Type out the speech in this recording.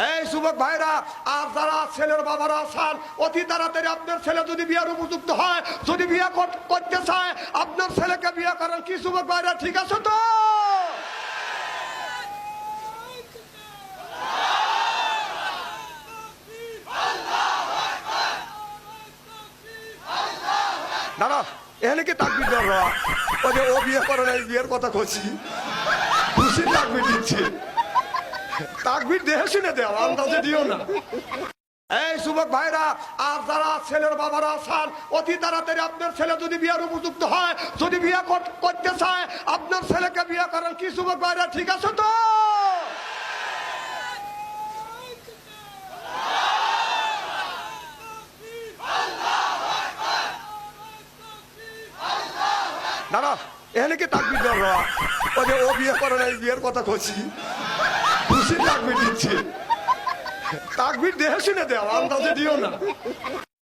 এই যুবক ভাইরা আর যারা ছেলের বাবারা আছেন, অতি তাড়াতাড়ি আপনার ছেলে যদি বিয়ের উপযুক্ত হয়, যদি বিয়ে করতে চায়, আপনার ছেলেকে বিয়ে করেন। কি যুবক ভাইরা, ঠিক আছে তো? দাদা এখানে কি তাকবির দেওয়া? ওই যে ও বিয়ে করে না, বিয়ের কথা কছি, খুশি তাকবির দিচ্ছে। তাকবির দেহে শুনে দেওয়া, আন্দাজে দিও না। এই যুবক ভাইরা আর যারা ছেলের বাবারা আছেন, অতি তাড়াতাড়ি আপনার ছেলে যদি বিয়ের উপযুক্ত হয়, যদি বিয়ে করতে চায়, আপনার ছেলেকে বিয়ে করেন। কি যুবক ভাইরা, ঠিক আছে তো? দাদা এখানে কি তাকবির দেওয়া? ওই যে ও বিয়ে করে না, বিয়ের কথা কছি, খুশি তাকবির দিচ্ছে। তাকবির দেহে শুনে দেওয়া, আন্দাজে দিও না।